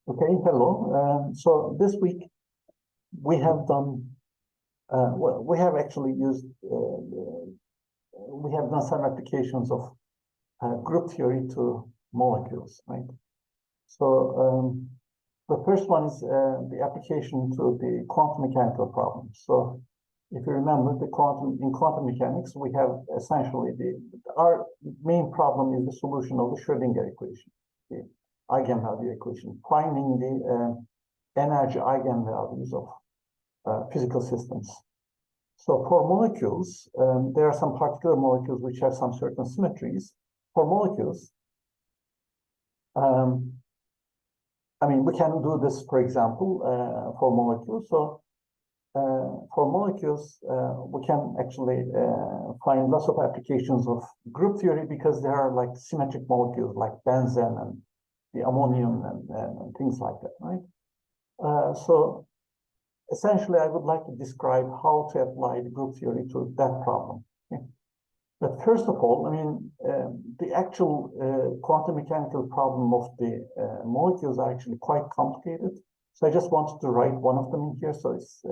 Okay, hello. So this week we have done, well, we have actually used, we have done some applications of group theory to molecules, right? So the first one is the application to the quantum mechanical problem. So if you remember, in quantum mechanics, we have essentially our main problem is the solution of the Schrödinger equation, the eigenvalue equation, finding the energy eigenvalues of physical systems. So for molecules, there are some particular molecules which have some certain symmetries. For molecules, I mean, we can do this, for example, for molecules. So for molecules, we can actually find lots of applications of group theory because there are like symmetric molecules like benzene and the ammonium and things like that, right? So essentially, I would like to describe how to apply the group theory to that problem. Okay? But first of all, I mean, the actual quantum mechanical problem of the molecules are actually quite complicated. So I just wanted to write one of them in here. So it's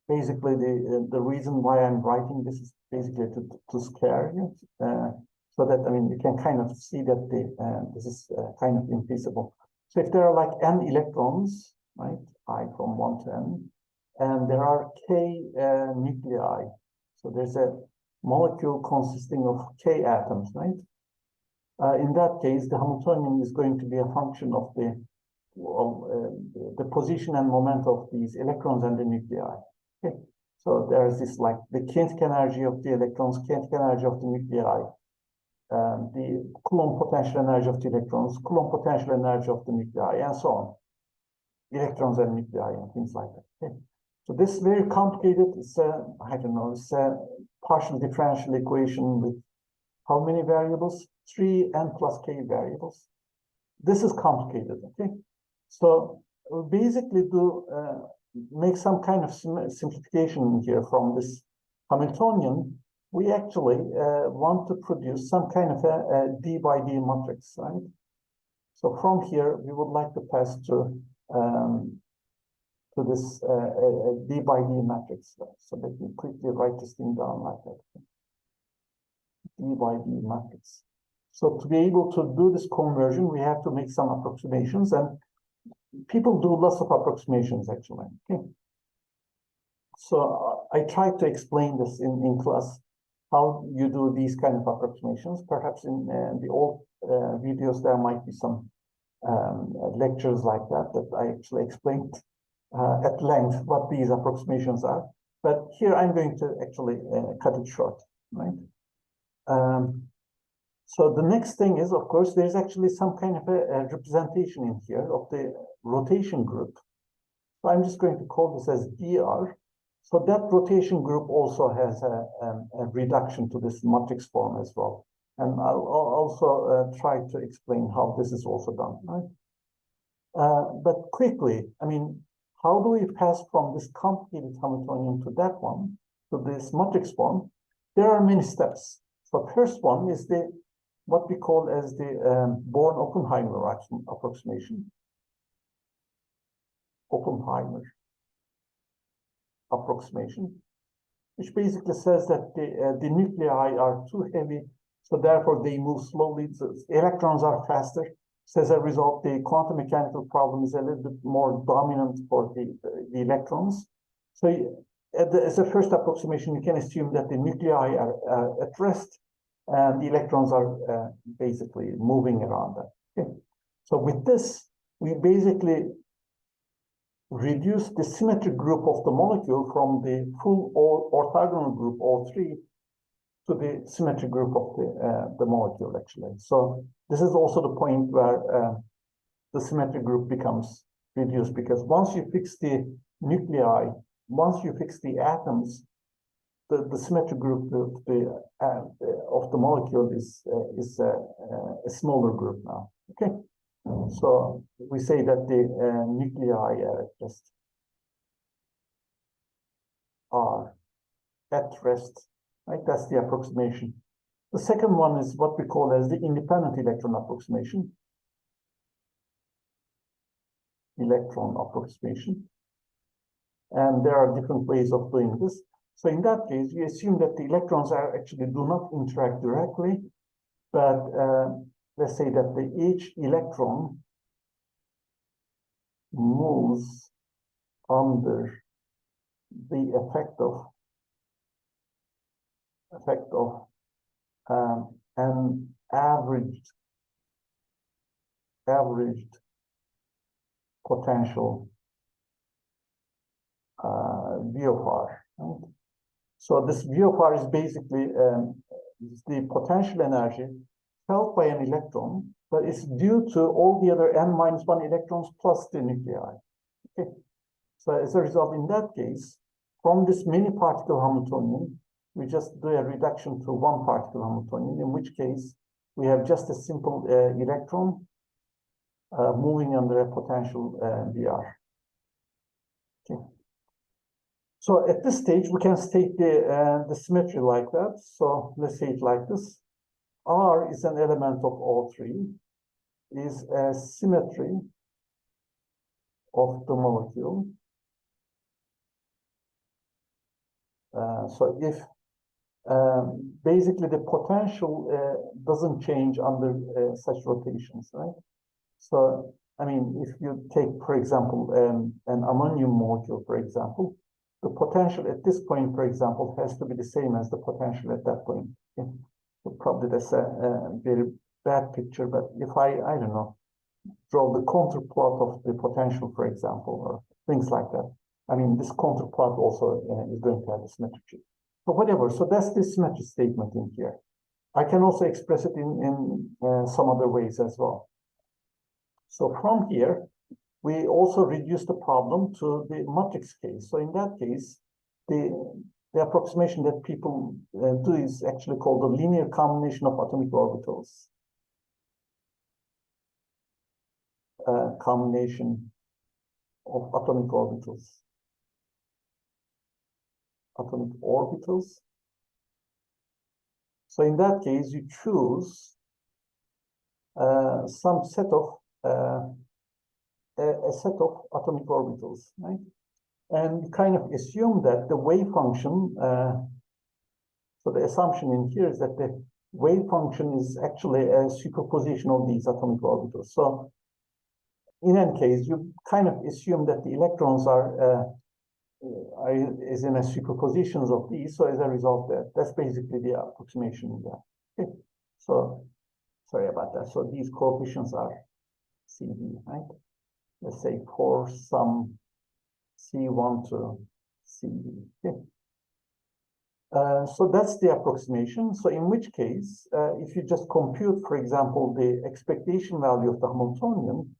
basically the reason why I'm writing this is basically to scare you, so that, I mean, you can kind of see that this is kind of infeasible. So if there are like n electrons, right, I from 1 to n, and there are k nuclei, so there's a molecule consisting of k atoms, right? In that case, the Hamiltonian is going to be a function of the position and moment of these electrons and the nuclei. Okay, so there's this like the kinetic energy of the electrons, kinetic energy of the nuclei, the Coulomb potential energy of the electrons, Coulomb potential energy of the nuclei, and so on. Electrons and nuclei and things like that. Okay. So this is very complicated. It's I don't know, it's a partial differential equation with how many variables? 3n plus k variables. This is complicated, okay? So we'll basically make some kind of simplification here from this Hamiltonian. We actually want to produce some kind of a d by d matrix, right? So from here, we would like to pass to this d by d matrix. So let me quickly write this thing down like that. D by d matrix. So to be able to do this conversion, we have to make some approximations, and people do lots of approximations actually. Okay. So I tried to explain this in class, how you do these kind of approximations. Perhaps in the old videos, there might be some lectures like that I actually explained at length what these approximations are. But here I'm going to actually cut it short, right? So the next thing is, of course, there's actually some kind of a representation in here of the rotation group. So I'm just going to call this as dr. So that rotation group also has a reduction to this matrix form as well. And I'll also try to explain how this is also done, right? But quickly, I mean, how do we pass from this complicated Hamiltonian to that one, to this matrix form? There are many steps. So first one is what we call as the Born-Oppenheimer approximation. Oppenheimer approximation, which basically says that the nuclei are too heavy, so therefore they move slowly. So electrons are faster. So as a result, the quantum mechanical problem is a little bit more dominant for the electrons. So as a first approximation, you can assume that the nuclei are at rest and the electrons are basically moving around them. Okay. So with this, we basically reduce the symmetric group of the molecule from the full orthogonal group O3 to the symmetric group of the molecule, actually. So this is also the point where the symmetric group becomes reduced, because once you fix the nuclei, once you fix the atoms, the symmetric group of the molecule is a smaller group now. Okay. So we say that the nuclei are at rest, right? That's the approximation. The second one is what we call as the independent electron approximation. Electron approximation. And there are different ways of doing this. So in that case, we assume that the electrons are actually do not interact directly, but let's say that each electron moves under the effect of an averaged potential VFR. Right? So this VFR is basically the potential energy felt by an electron, but it's due to all the other n-1 electrons plus the nuclei. Okay. So as a result, in that case, from this many particle Hamiltonian, we just do a reduction to one particle Hamiltonian, in which case we have just a simple electron moving under a potential VR. Okay. So at this stage, we can state the symmetry like that. So let's say it like this. R is an element of O3, is a symmetry of the molecule. So if basically the potential doesn't change under such rotations, right? So, I mean, if you take, for example, an ammonium molecule, for example, the potential at this point, for example, has to be the same as the potential at that point. Okay? So probably that's a very bad picture, but if I don't know, draw the contour plot of the potential, for example, or things like that. I mean, this contour plot also is going to have the symmetry. So whatever, so that's the symmetry statement in here. I can also express it in some other ways as well. So from here, we also reduce the problem to the matrix case. So in that case, the approximation that people do is actually called the linear combination of atomic orbitals. Combination of atomic orbitals. Atomic orbitals. So in that case, you choose some set of a set of atomic orbitals, right? And you kind of assume that the wave function, so the assumption in here is that the wave function is actually a superposition of these atomic orbitals. So in any case, you kind of assume that the electrons are is in a superpositions of these. So as a result, that's basically the approximation there. Okay. So sorry about that. So these coefficients are CD, right? Let's say for some C1 to CD. Okay. So that's the approximation. So in which case, if you just compute, for example, the expectation value of the Hamiltonian,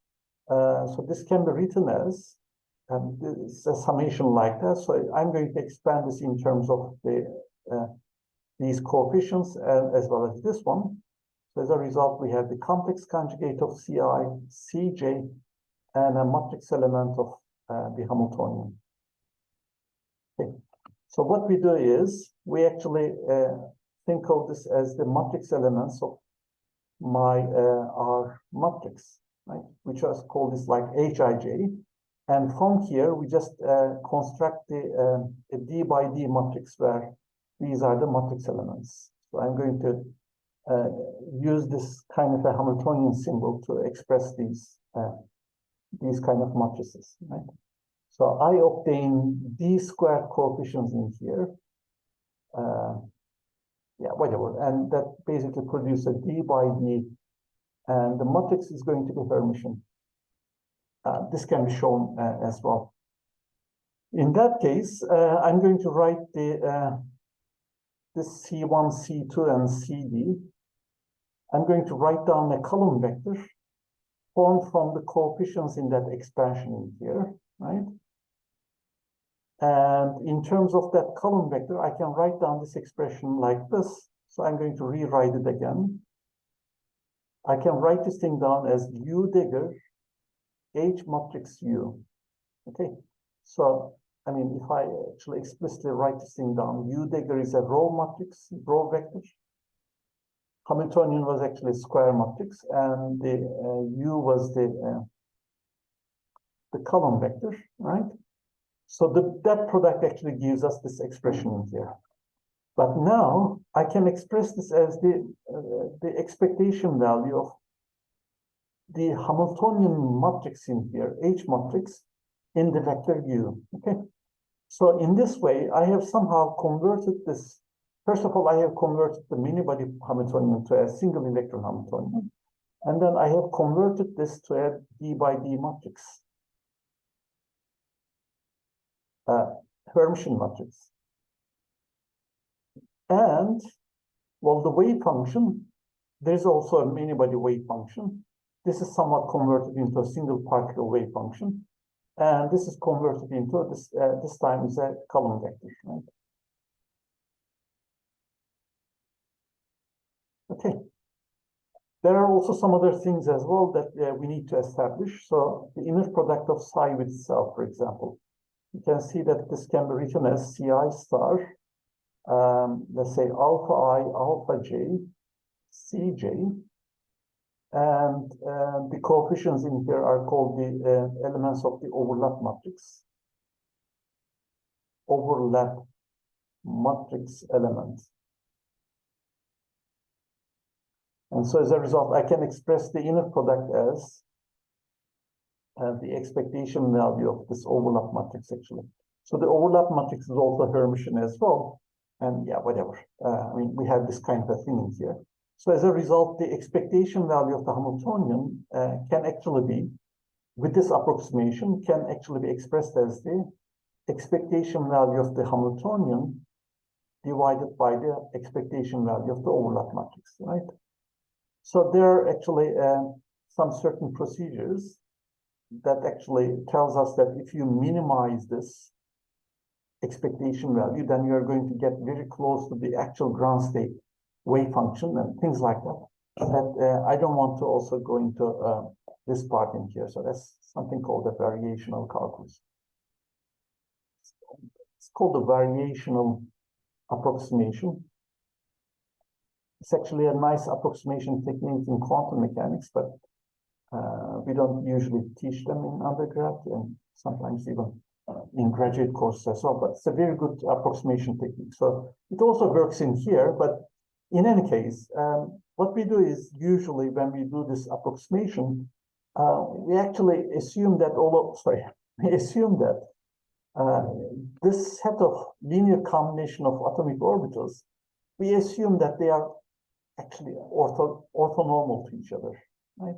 so this can be written as it's a summation like that. So I'm going to expand this in terms of these coefficients as well as this one. So as a result, we have the complex conjugate of Ci, Cj, and a matrix element of the Hamiltonian. Okay. So what we do is we actually think of this as the matrix elements of my our matrix, right? Which is called this like Hij. And from here, we just construct a D by D matrix where these are the matrix elements. So I'm going to use this kind of a Hamiltonian symbol to express these kind of matrices, right? So I obtain D squared coefficients in here. Yeah, whatever. And that basically produces a D by D. And the matrix is going to be Hermitian. This can be shown as well. In that case, I'm going to write this C1, C2, and CD. I'm going to write down a column vector formed from the coefficients in that expansion in here, right? And in terms of that column vector, I can write down this expression like this. So I'm going to rewrite it again. I can write this thing down as U dagger H matrix U. Okay, so I mean, if I actually explicitly write this thing down, U dagger is a row matrix, row vector. Hamiltonian was actually square matrix, and the U was the column vector, right? So that product actually gives us this expression in here. But now I can express this as the expectation value of the Hamiltonian matrix in here, H matrix, in the vector U, okay? So in this way, I have somehow converted this. First of all, I have converted the many-body Hamiltonian to a single electron Hamiltonian. And then I have converted this to a D by D matrix, Hermitian matrix. And, well, the wave function, there's also a many-body wave function. This is somewhat converted into a single particle wave function. And this is converted into this time is a column vector, right? Okay. There are also some other things as well that we need to establish. So the inner product of psi with itself, for example, you can see that this can be written as Ci star, let's say alpha I, alpha j, Cj, and the coefficients in here are called the elements of the overlap matrix. Overlap matrix elements. And so as a result, I can express the inner product as the expectation value of this overlap matrix, actually. So the overlap matrix is also Hermitian as well. And yeah, whatever. I mean, we have this kind of a thing in here. So as a result, the expectation value of the Hamiltonian can actually be, with this approximation, can actually be expressed as the expectation value of the Hamiltonian divided by the expectation value of the overlap matrix, right? So there are actually some certain procedures that actually tells us that if you minimize this expectation value, then you are going to get very close to the actual ground state wave function and things like that. But I don't want to also go into this part in here. So that's something called the variational calculus. It's called the variational approximation. It's actually a nice approximation technique in quantum mechanics, but we don't usually teach them in undergrad and sometimes even in graduate courses as well. But it's a very good approximation technique. So it also works in here, but in any case, what we do is usually when we do this approximation, we actually assume that we assume that this set of linear combination of atomic orbitals, we assume that they are actually orthonormal to each other, right?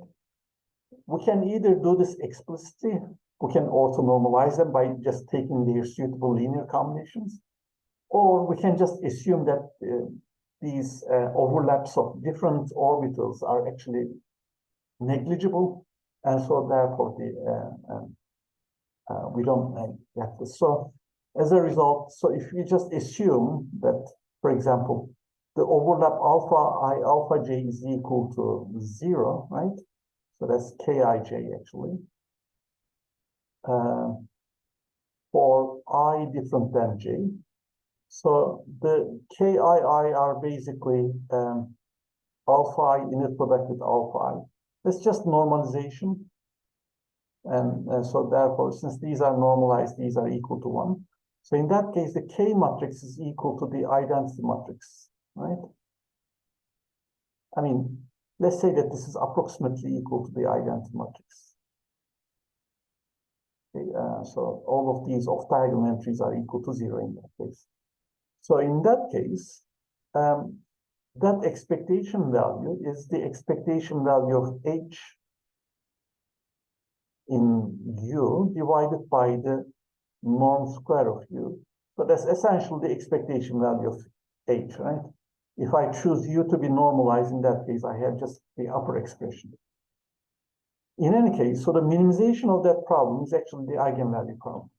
We can either do this explicitly, we can orthonormalize them by just taking their suitable linear combinations, or we can just assume that these overlaps of different orbitals are actually negligible, and so therefore we don't get this. So as a result, so if we just assume that, for example, the overlap alpha I alpha j is equal to 0, right? So that's Kij actually. For I different than j. So the Kii are basically alpha I inner product with alpha I. That's just normalization. And so therefore, since these are normalized, these are equal to 1. So in that case, the K matrix is equal to the identity matrix, right? I mean, let's say that this is approximately equal to the identity matrix. Okay, so all of these off-diagonal entries are equal to 0 in that case. So in that case, that expectation value is the expectation value of H in U divided by the norm square of U. So that's essentially the expectation value of H, right? If I choose U to be normalized, in that case, I have just the upper expression. In any case, so the minimization of that problem is actually the eigenvalue problem.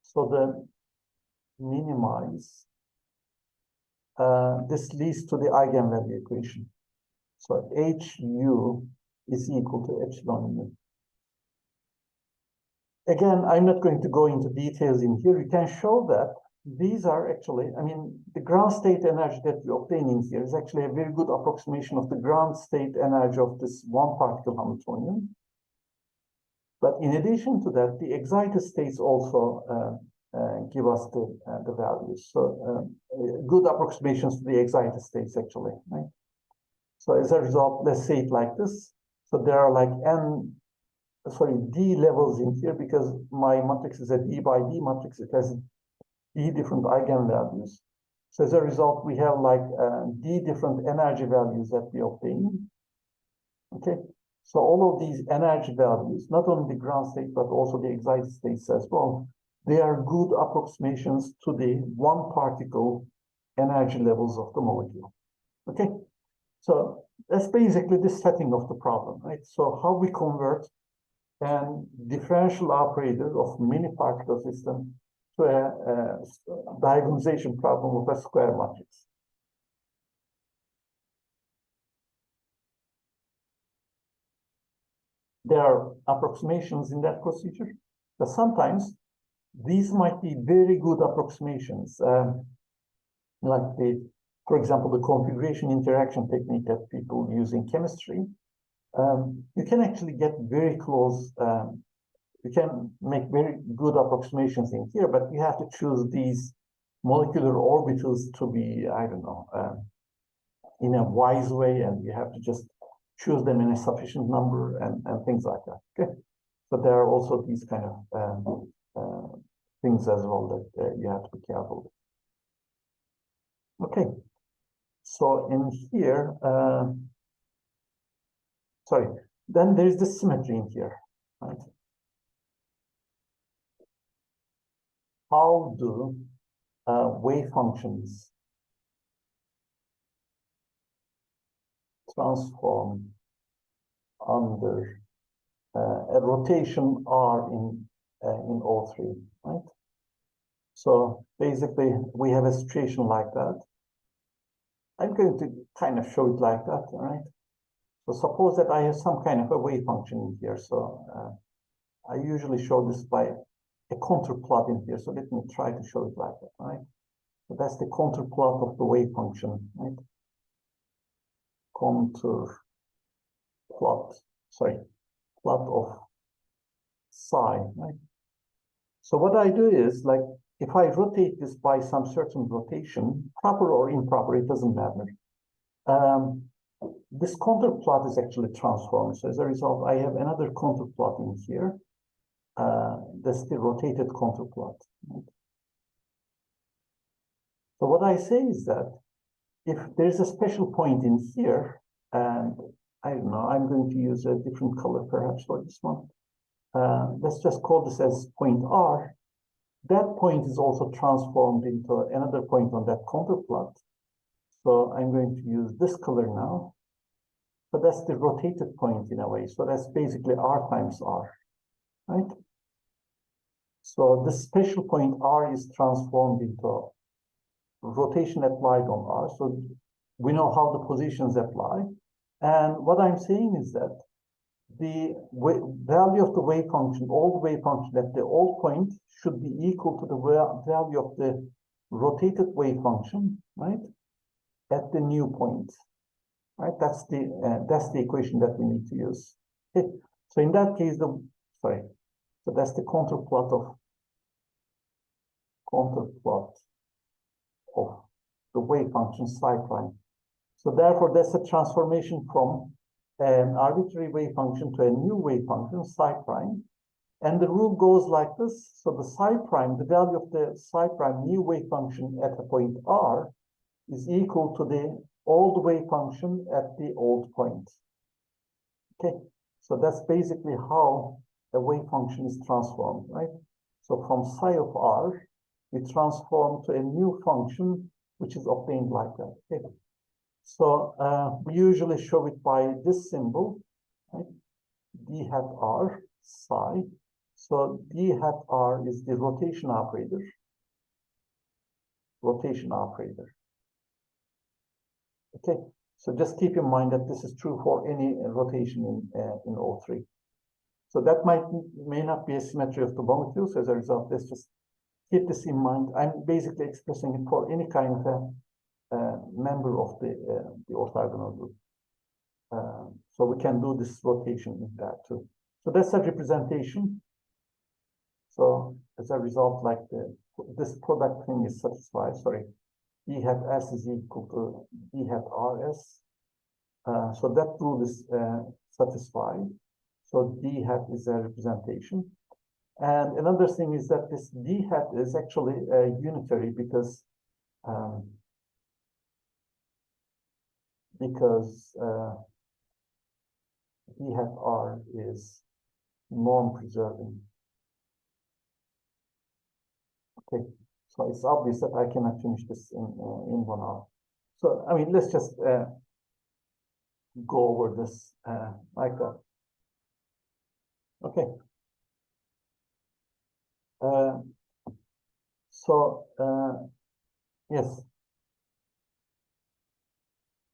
So the minimize, this leads to the eigenvalue equation. So HU is equal to epsilon U. Again, I'm not going to go into details in here. You can show that these are actually, I mean, the ground state energy that we obtain in here is actually a very good approximation of the ground state energy of this one particle Hamiltonian. But in addition to that, the excited states also give us the values. So good approximations to the excited states actually, right? So as a result, let's say it like this. So there are like D levels in here because my matrix is a D by D matrix. It has D different eigenvalues. So as a result, we have like D different energy values that we obtain. Okay. So all of these energy values, not only the ground state, but also the excited states as well, they are good approximations to the one particle energy levels of the molecule. Okay. So that's basically the setting of the problem, right? So how we convert a differential operator of many particle system to a diagonalization problem of a square matrix. There are approximations in that procedure, but sometimes these might be very good approximations, like for example, the configuration interaction technique that people use in chemistry. You can actually get very close. You can make very good approximations in here, but you have to choose these molecular orbitals to be, I don't know, in a wise way, and you have to just choose them in a sufficient number and things like that. Okay, so there are also these kind of things as well that you have to be careful with. Okay, so in here, sorry, then there is the symmetry in here, right? How do wave functions transform under a rotation R in O3, right? So basically, we have a situation like that. I'm going to kind of show it like that, all right? So suppose that I have some kind of a wave function in here. So I usually show this by a contour plot in here. So let me try to show it like that, all right? So that's the contour plot of the wave function, right? Contour plot, sorry, plot of psi, right? So what I do is, like, if I rotate this by some certain rotation, proper or improper, it doesn't matter. This contour plot is actually transformed. So as a result, I have another contour plot in here. That's the rotated contour plot. Right? So what I say is that if there's a special point in here, and I don't know, I'm going to use a different color perhaps for this one. Let's just call this as point R. That point is also transformed into another point on that contour plot. So I'm going to use this color now. So that's the rotated point in a way. So that's basically R times R, right? So this special point R is transformed into rotation applied on R. So we know how the positions apply. And what I'm saying is that the value of the wave function, old wave function at the old point should be equal to the value of the rotated wave function, right? At the new point, right? That's the equation that we need to use. Okay. So in that case, so that's the contour plot of the wave function psi prime. So therefore, that's a transformation from an arbitrary wave function to a new wave function psi prime. And the rule goes like this. So the psi prime, the value of the psi prime new wave function at a point R is equal to the old wave function at the old point. Okay, so that's basically how a wave function is transformed, right? So from psi of R, we transform to a new function, which is obtained like that. Okay. So we usually show it by this symbol, right? D hat R psi. So D hat R is the rotation operator. Rotation operator. Okay. So just keep in mind that this is true for any rotation in O3. So that may not be a symmetry of the molecules. As a result, let's just keep this in mind. I'm basically expressing it for any kind of a member of the orthogonal group. So we can do this rotation in that too. So that's a representation. So as a result, like this product thing is satisfied. Sorry, D hat S is equal to D hat RS. So that rule is satisfied. So D hat is a representation. And another thing is that this D hat is actually unitary because D hat R is norm preserving. Okay, so it's obvious that I cannot finish this in 1 hour. So I mean, let's just go over this like that. Okay. Yes.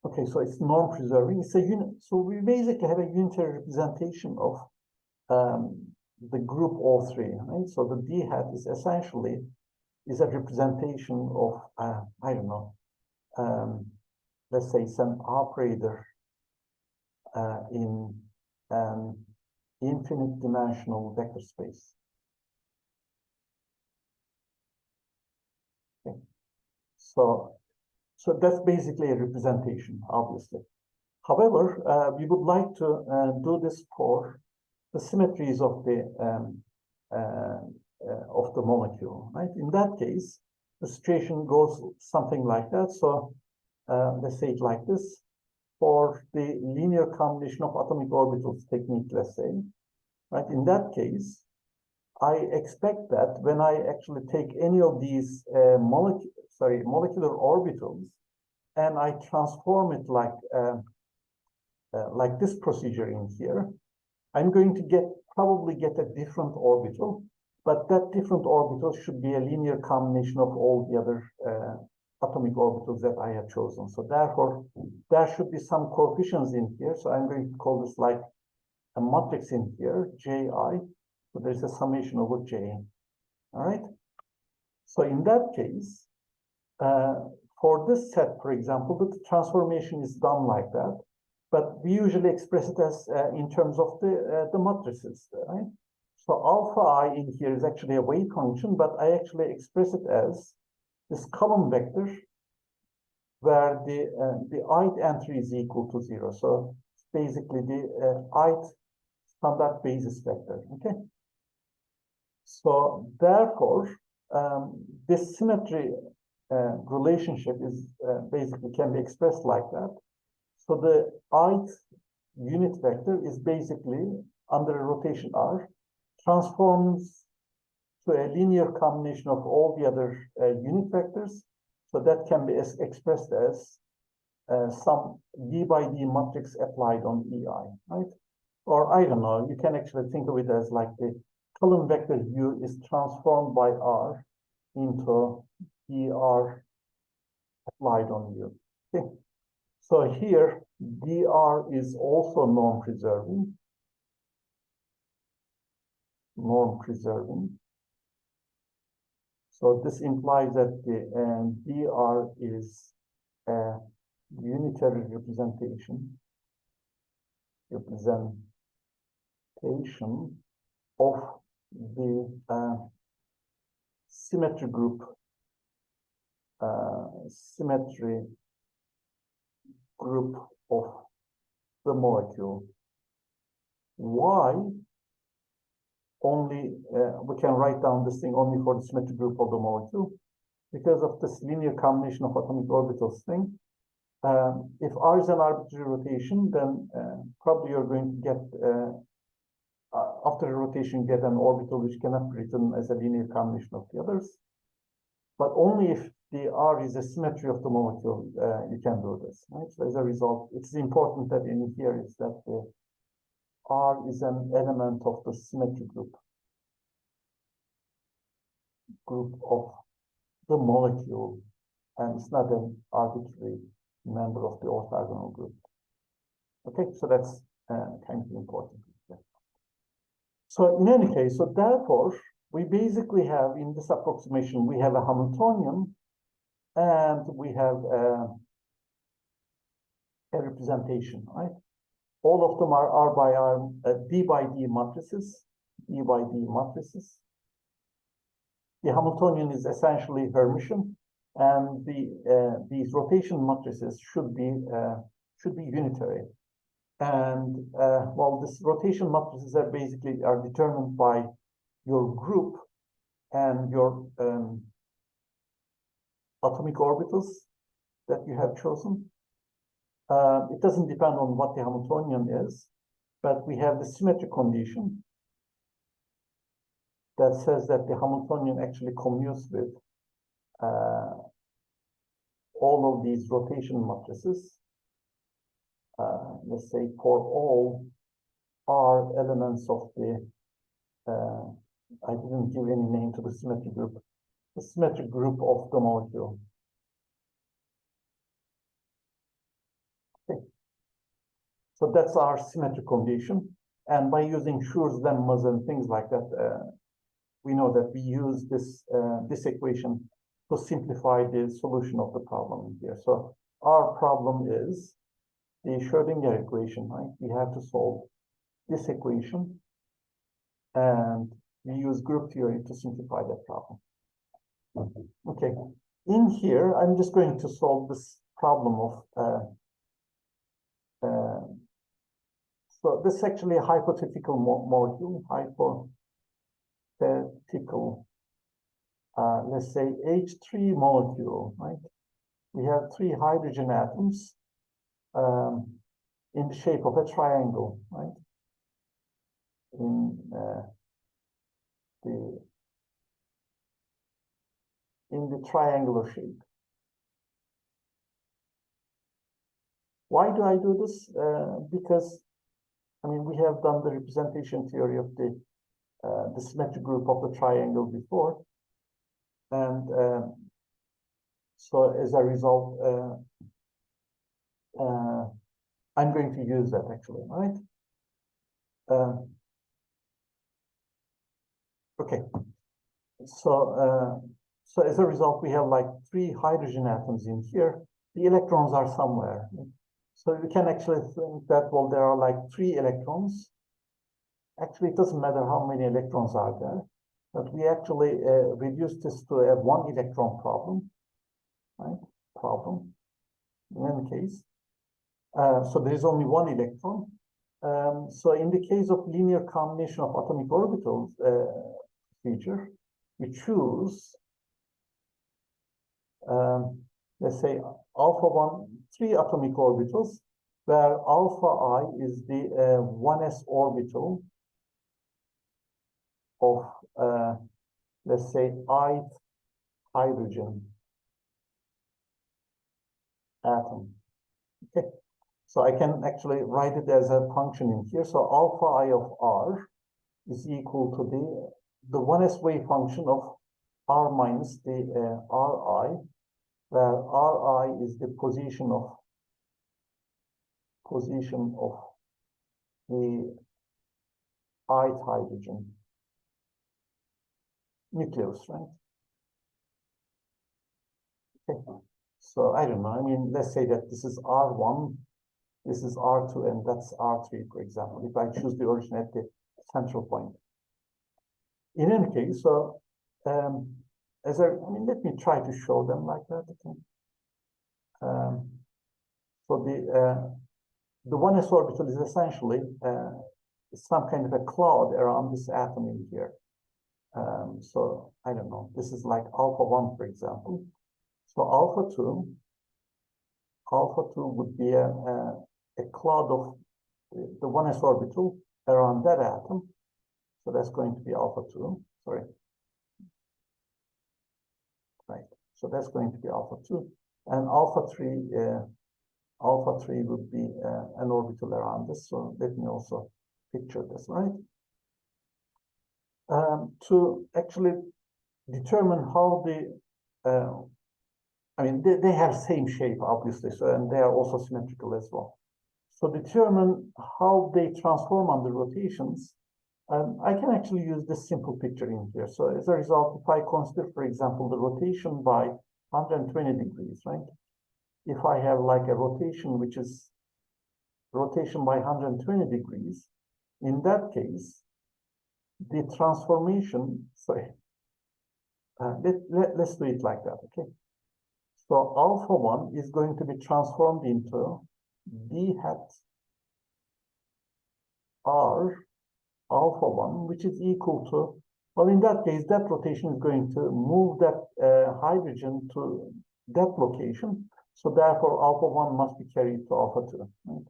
Okay, so it's norm preserving. It's a unit. So we basically have a unitary representation of the group O3, right? So the D hat is essentially a representation of I don't know, let's say some operator in an infinite dimensional vector space. Okay. So that's basically a representation, obviously. However, we would like to do this for the symmetries of the molecule, right? In that case, the situation goes something like that. So let's say it like this. For the linear combination of atomic orbitals technique, let's say, right? In that case, I expect that when I actually take any of these molecular orbitals and I transform it like this procedure in here, I'm going to probably get a different orbital, but that different orbital should be a linear combination of all the other atomic orbitals that I have chosen. So therefore, there should be some coefficients in here. So I'm going to call this like a matrix in here, Ji. So there's a summation over J. All right. So in that case, for this set, for example, the transformation is done like that. But we usually express it as in terms of the matrices, right? So alpha I in here is actually a wave function, but I actually express it as this column vector where the ith entry is equal to 0. So it's basically the ith standard basis vector. Okay. So therefore, this symmetry relationship is basically can be expressed like that. So the ith unit vector is basically under a rotation R transforms to a linear combination of all the other unit vectors. So that can be expressed as some D by D matrix applied on EI, right? Or I don't know, you can actually think of it as like the column vector U is transformed by R into dr applied on U. Okay. So here, dr is also norm preserving. So this implies that the dr is a unitary representation of the symmetry group of the molecule. Why only we can write down this thing only for the symmetry group of the molecule? Because of this linear combination of atomic orbitals thing. If R is an arbitrary rotation, then probably you're going to get after a rotation get an orbital which cannot be written as a linear combination of the others. But only if the R is a symmetry of the molecule, you can do this, right? So as a result, it's important that in here is that the R is an element of the symmetry group of the molecule, and it's not an arbitrary member of the orthogonal group. Okay, so that's kind of important. So in any case, so therefore, we basically have, in this approximation, we have a Hamiltonian and we have a representation, right? All of them are R by R, D by D matrices, D by D matrices. The Hamiltonian is essentially Hermitian, and these rotation matrices should be unitary. And well, this rotation matrices are basically determined by your group and your atomic orbitals that you have chosen. It doesn't depend on what the Hamiltonian is, but we have the symmetry condition that says that the Hamiltonian actually commutes with all of these rotation matrices. Let's say for all R elements of the, I didn't give any name to the symmetry group of the molecule. Okay. So that's our symmetry condition. And by using Schur's lemmas and things like that, we know that we use this equation to simplify the solution of the problem here. So our problem is the Schrödinger equation, right? We have to solve this equation, and we use group theory to simplify that problem. Okay, in here, I'm just going to solve this problem of, so this is actually a hypothetical molecule, hypothetical, let's say H3 molecule, right? We have 3 hydrogen atoms in the shape of a triangle, right? In the triangular shape. Why do I do this? Because, I mean, we have done the representation theory of the symmetry group of the triangle before, and so as a result, I'm going to use that actually, right? Okay, so so as a result, we have like 3 hydrogen atoms in here. The electrons are somewhere. So we can actually think that, well, there are like 3 electrons. Actually, it doesn't matter how many electrons are there, but we actually reduce this to a 1 electron problem, right? Problem, in any case. So there is only 1 electron. So in the case of linear combination of atomic orbitals procedure, we choose, let's say, alpha 1, 3 atomic orbitals, where alpha I is the 1s orbital of, let's say, ith hydrogen atom. Okay, so I can actually write it as a function in here. So alpha I of R is equal to the 1s wave function of R minus the Ri, where Ri is the position of the ith hydrogen nucleus, right? Okay. So I don't know. I mean, let's say that this is R1, this is R2, and that's R3, for example, if I choose the origin at the central point. In any case, so I mean, let me try to show them like that. Okay. So the 1s orbital is essentially some kind of a cloud around this atom in here. So I don't know. This is like alpha 1, for example. So alpha 2 would be a cloud of the 1s orbital around that atom. So that's going to be alpha 2. Sorry. Right. So that's going to be alpha 2. And alpha 3 would be an orbital around this. So let me also picture this, right? To actually determine how I mean, they have same shape, obviously, so, and they are also symmetrical as well. So determine how they transform under rotations. I can actually use this simple picture in here. So as a result, if I consider, for example, the rotation by 120 degrees, right? If I have like a rotation, which is rotation by 120 degrees, in that case, the transformation, sorry, let's do it like that, okay? So alpha 1 is going to be transformed into d hat r alpha 1, which is equal to, well, in that case, that rotation is going to move that hydrogen to that location. So therefore, alpha 1 must be carried to alpha 2. Right?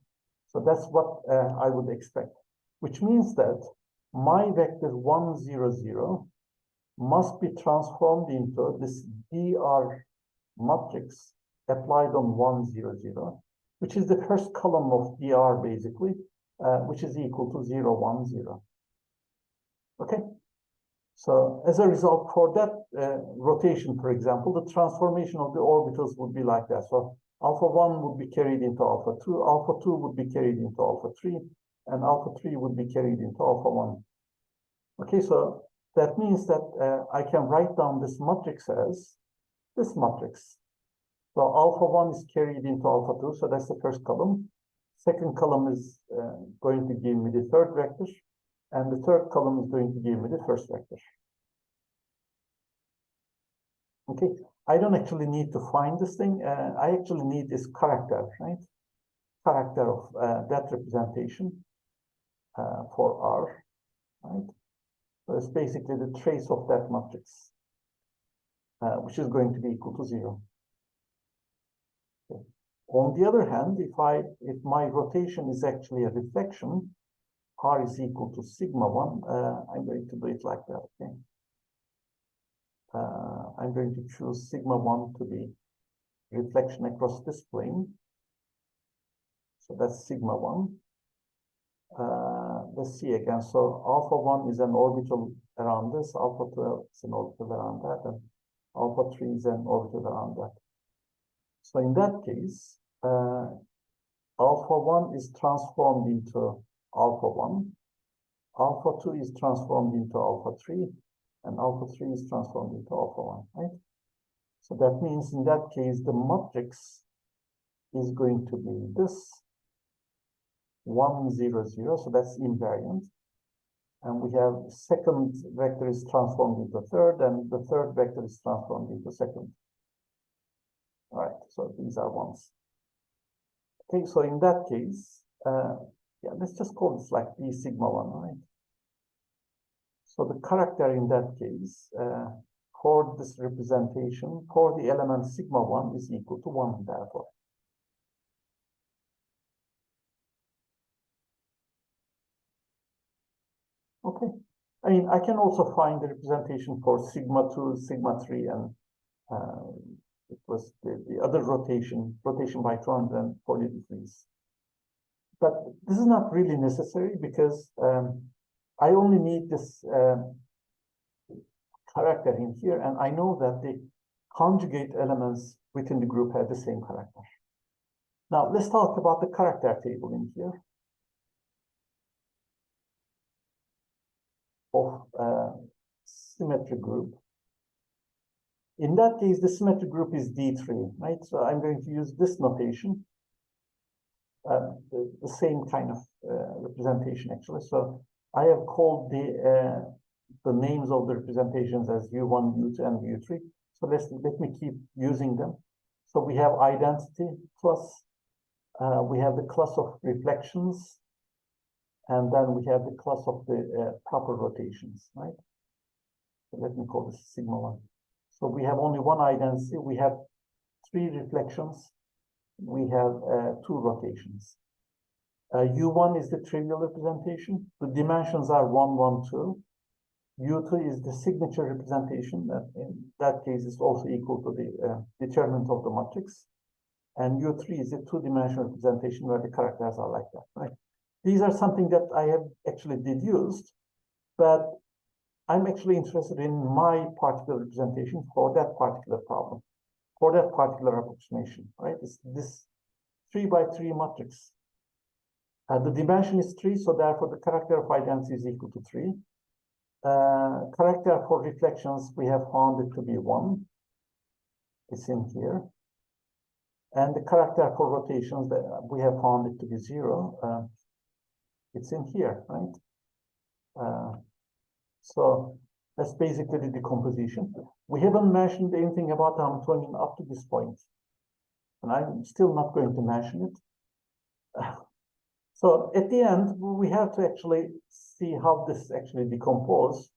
So that's what I would expect, which means that my vector 1, 0, 0 must be transformed into this dr matrix applied on 1, 0, 0, which is the first column of dr basically, which is equal to 0, 1, 0. Okay, so as a result, for that rotation, for example, the transformation of the orbitals would be like that. So alpha 1 would be carried into alpha 2, alpha 2 would be carried into alpha 3, and alpha 3 would be carried into alpha 1. Okay, so that means that I can write down this matrix as this matrix. So alpha 1 is carried into alpha 2, so that's the first column. Second column is going to give me the third vector. And the third column is going to give me the first vector. Okay, I don't actually need to find this thing. I actually need this character, right? Character of that representation for R, right? So it's basically the trace of that matrix, which is going to be equal to 0. Okay. On the other hand, if my rotation is actually a reflection, R is equal to sigma 1. I'm going to do it like that, okay? I'm going to choose sigma 1 to be reflection across this plane. So that's sigma 1. Let's see again. So alpha 1 is an orbital around this, alpha 2 is an orbital around that, and alpha 3 is an orbital around that. So in that case, alpha 1 is transformed into alpha 1. Alpha 2 is transformed into alpha 3, and alpha 3 is transformed into alpha 1, right? So that means in that case, the matrix is going to be this 1, 0, 0, so that's invariant. And we have second vector is transformed into third, and the third vector is transformed into second. All right, so these are ones. Okay, so in that case, yeah, let's just call this like B sigma 1, right? So the character in that case for this representation for the element sigma 1 is equal to 1, therefore. Okay. I mean, I can also find the representation for sigma 2, sigma 3, and it was the other rotation by 240 degrees. But this is not really necessary because I only need this character in here, and I know that the conjugate elements within the group have the same character. Now, let's talk about the character table in here of symmetry group. In that case, the symmetry group is D3, right? So I'm going to use this notation, the same kind of representation, actually. So I have called the names of the representations as U1, U2, and U3. So let me keep using them. So we have identity plus, we have the class of reflections, and then we have the class of the proper rotations, right? So let me call this sigma 1. So we have only one identity. We have 3 reflections. We have 2 rotations. U1 is the trivial representation. The dimensions are 1, 1, 2. U2 is the signature representation. In that case, it's also equal to the determinant of the matrix. And U3 is a 2-dimensional representation where the characters are like that, right? These are something that I have actually deduced, but I'm actually interested in my particular representation for that particular problem, for that particular approximation, right? It's this 3 by 3 matrix. The dimension is 3, so therefore the character of identity is equal to 3. Character for reflections, we have found it to be 1. It's in here. And the character for rotations, we have found it to be 0. It's in here, right? So that's basically the decomposition. We haven't mentioned anything about the Hamiltonian up to this point, and I'm still not going to mention it. So at the end, we have to actually see how this actually decomposes.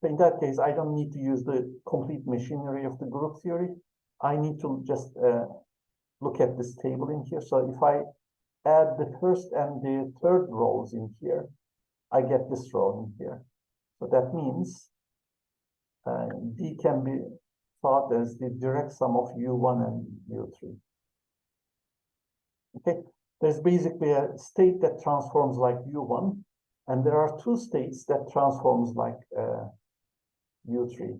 So in that case, I don't need to use the complete machinery of the group theory. I need to just look at this table in here. So if I add the first and the third rows in here, I get this row in here. So that means D can be thought as the direct sum of U1 and U3. Okay, there's basically a state that transforms like U1, and there are two states that transforms like U3.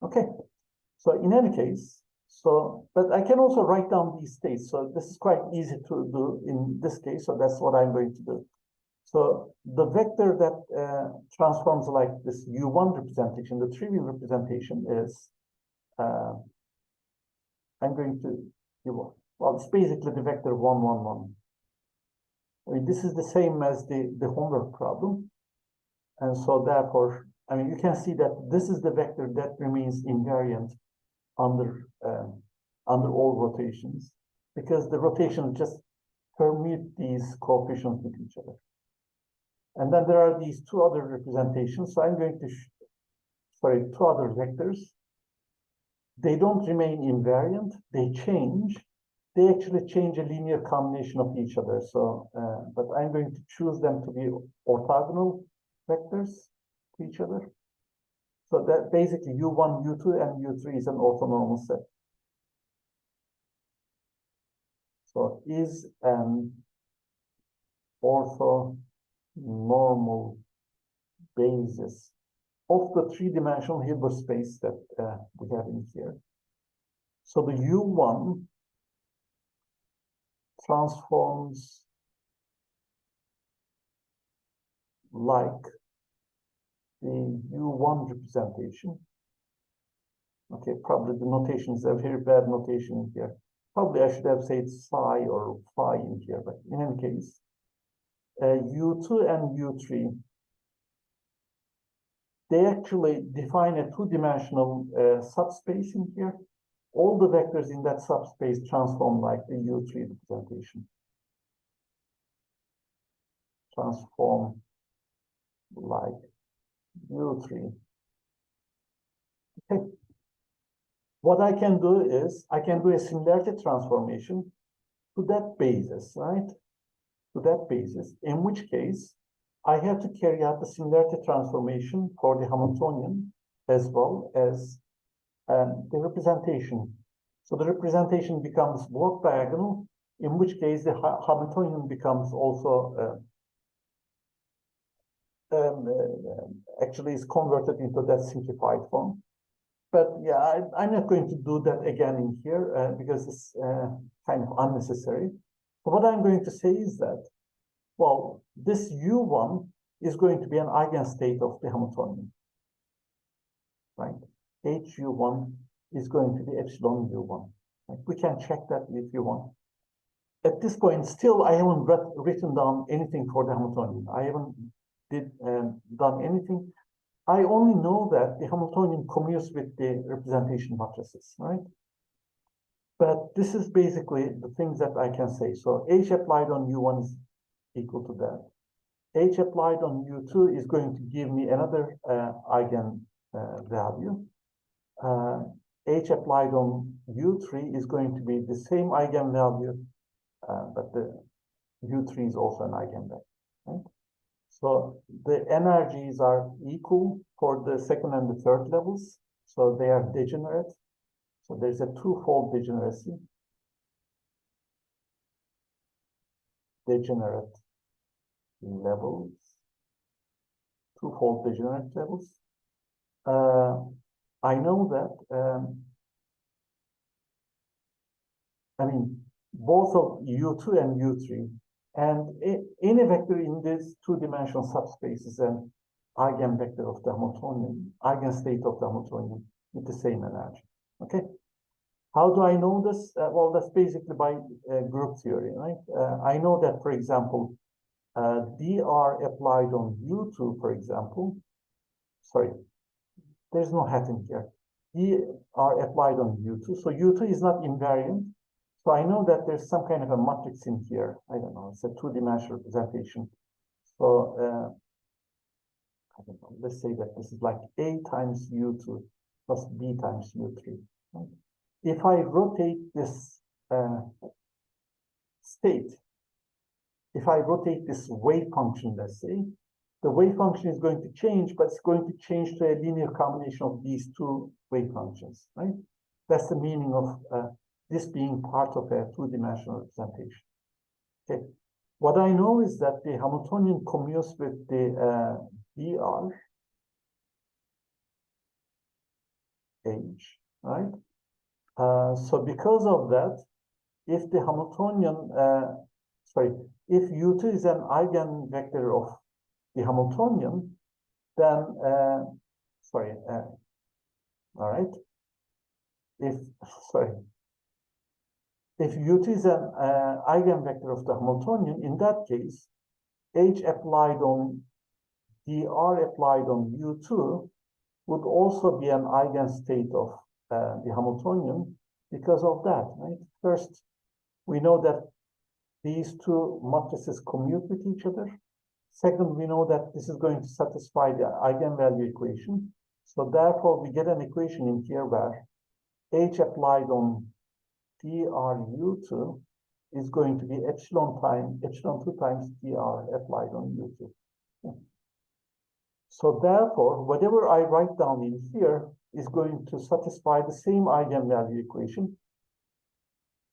Okay, so in any case, but I can also write down these states. So this is quite easy to do in this case. So that's what I'm going to do. So the vector that transforms like this U1 representation, the trivial representation is, I'm going to, well, it's basically the vector 1, 1, 1. I mean, this is the same as the homework problem. And so therefore, I mean, you can see that this is the vector that remains invariant under all rotations, because the rotations just permute these coefficients with each other. And then there are these two other representations. So I'm going to, two other vectors. They don't remain invariant, they change. They actually change a linear combination of each other. So, but I'm going to choose them to be orthogonal vectors to each other. So that basically U1, U2, and U3 is an orthonormal set. So is an orthonormal basis of the three-dimensional Hilbert space that we have in here. So the U1 transforms like the U1 representation. Okay, probably the notation is a very bad notation here. Probably I should have said psi or phi in here, but in any case, U2 and U3, they actually define a two-dimensional subspace in here. All the vectors in that subspace transform like the U3 representation. Transform like U3. Okay. What I can do is, I can do a similarity transformation to that basis, right? To that basis, in which case, I have to carry out the similarity transformation for the Hamiltonian as well as the representation. So the representation becomes block diagonal, in which case the Hamiltonian becomes also actually is converted into that simplified form. But yeah, I'm not going to do that again in here because it's kind of unnecessary. So what I'm going to say is that, well, this U1 is going to be an eigenstate of the Hamiltonian, right? HU1 is going to be epsilon U1. Right? We can check that if you want. At this point, still, I haven't written down anything for the Hamiltonian. I haven't done anything. I only know that the Hamiltonian commutes with the representation matrices, right? But this is basically the things that I can say. So H applied on U1 is equal to that. H applied on U2 is going to give me another eigen value. H applied on U3 is going to be the same eigenvalue, but the U3 is also an eigenvalue, right? So the energies are equal for the second and the third levels. So they are degenerate. So there's a twofold degeneracy. Degenerate levels. Twofold degenerate levels. I know that, I mean, both of U2 and U3. And any vector in this two-dimensional subspace is an eigenvector of the Hamiltonian, eigenstate of the Hamiltonian with the same energy. Okay. How do I know this? Well, that's basically by group theory, right? I know that, for example, dr applied on U2, for example, sorry, there's no hat in here. dr applied on U2, so U2 is not invariant. So I know that there's some kind of a matrix in here. I don't know, it's a two-dimensional representation. So I don't know, let's say that this is like A times U2 plus B times U3. Right? If I rotate this state, if I rotate this wave function, let's say, the wave function is going to change, but it's going to change to a linear combination of these two wave functions, right? That's the meaning of this being part of a two-dimensional representation. Okay. What I know is that the Hamiltonian commutes with the dr h, right? So because of that, if the Hamiltonian, if U2 is an eigenvector of the Hamiltonian, then, all right, if U2 is an eigenvector of the Hamiltonian, in that case, H applied on dr applied on U2 would also be an eigenstate of the Hamiltonian because of that, right? First, we know that these two matrices commute with each other. Second, we know that this is going to satisfy the eigenvalue equation. So therefore, we get an equation in here where H applied on dr/U2 is going to be epsilon 2 times dr applied on U2. Okay. So therefore, whatever I write down in here is going to satisfy the same eigenvalue equation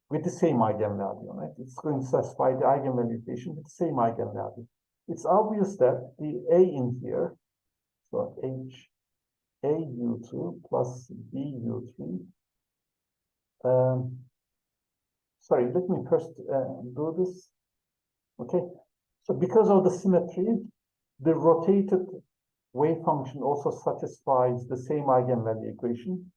with the same eigenvalue, right? It's going to satisfy the eigenvalue equation with the same eigenvalue. It's obvious that the A in here, so H AU2 plus BU3. Sorry, let me first do this. Okay, so because of the symmetry, the rotated wave function also satisfies the same eigenvalue equation.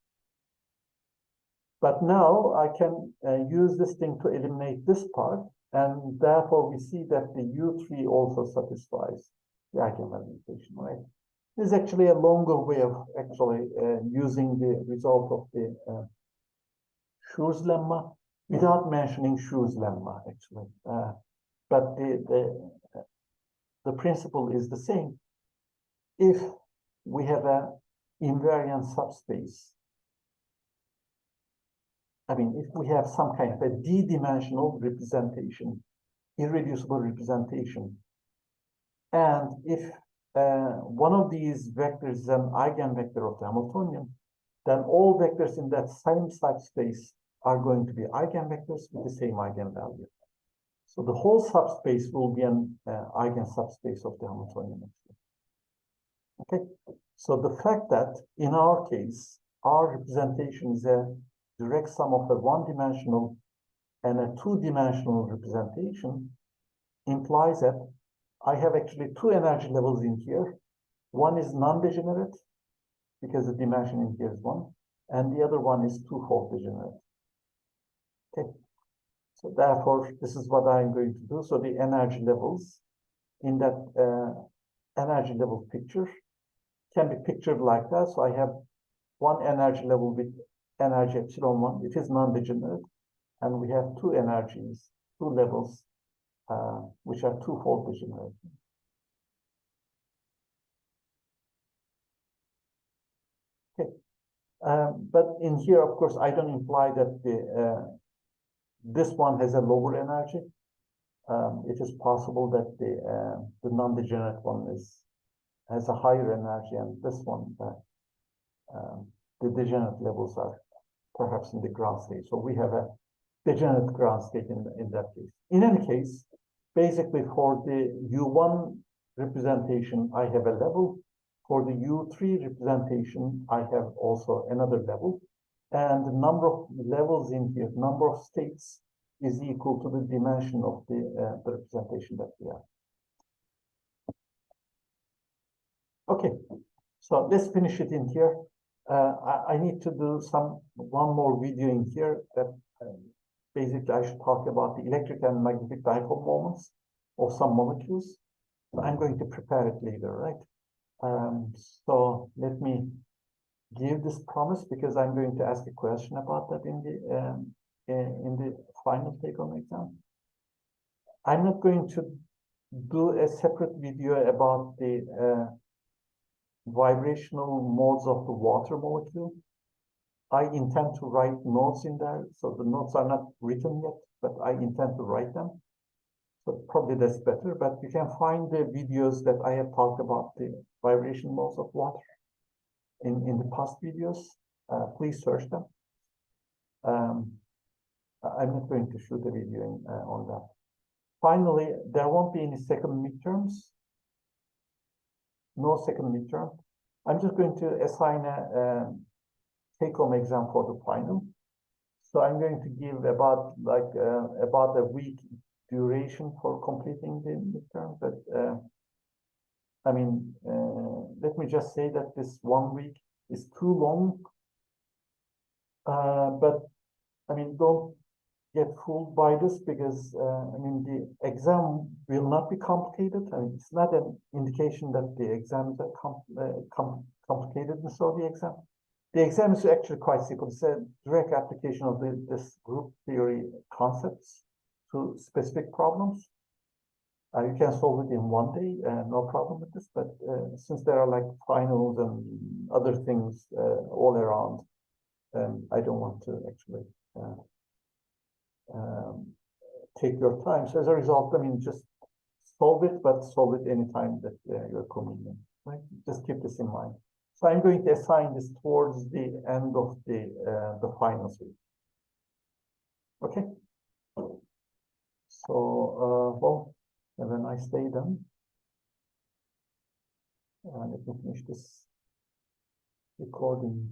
But now I can use this thing to eliminate this part, and therefore we see that the U3 also satisfies the eigenvalue equation, right? This is actually a longer way of actually using the result of the Schur's lemma without mentioning Schur's lemma, actually. But the principle is the same. If we have an invariant subspace, I mean, if we have some kind of a d-dimensional representation, irreducible representation, and if one of these vectors is an eigenvector of the Hamiltonian, then all vectors in that same subspace are going to be eigenvectors with the same eigenvalue. So the whole subspace will be an eigensubspace of the Hamiltonian. Okay, so the fact that in our case, our representation is a direct sum of a one-dimensional and a two-dimensional representation implies that I have actually two energy levels in here. One is non-degenerate because the dimension in here is one, and the other one is twofold degenerate. Okay, so therefore, this is what I'm going to do. So the energy levels in that energy level picture can be pictured like that. So I have one energy level with energy epsilon 1, it is non-degenerate, and we have two energies, two levels, which are twofold degenerate. Okay, but in here, of course, I don't imply that the this one has a lower energy. It is possible that the non-degenerate one has a higher energy, and this one, the degenerate levels are perhaps in the ground state. So we have a degenerate ground state in that case. In any case, basically for the U1 representation, I have a level. For the U3 representation, I have also another level. And the number of levels in here, number of states is equal to the dimension of the representation that we have. Okay, so let's finish it in here. I need to do one more video in here that basically I should talk about the electric and magnetic dipole moments of some molecules. So I'm going to prepare it later, right? So let me give this promise because I'm going to ask a question about that in the final take-home exam. I'm not going to do a separate video about the vibrational modes of the water molecule. I intend to write notes in there, so the notes are not written yet, but I intend to write them. So probably that's better, but you can find the videos that I have talked about the vibration modes of water in the past videos. Please search them. I'm not going to shoot a video on that. Finally, there won't be any second midterms. No second midterm. I'm just going to assign a take-home exam for the final. So I'm going to give about a week duration for completing the midterm. But I mean, let me just say that this 1 week is too long. But I mean, don't get fooled by this because I mean the exam will not be complicated. I mean, it's not an indication that the exams are complicated. And so the exam is actually quite simple. It's a direct application of this group theory concepts to specific problems. You can solve it in 1 day, no problem with this. But since there are like finals and other things all around, I don't want to actually take your time. So as a result, I mean, just solve it, but solve it anytime that you're convenient, right? Just keep this in mind. So I'm going to assign this towards the end of the finals week. Okay. So, well, have a nice day then. Let me finish this recording.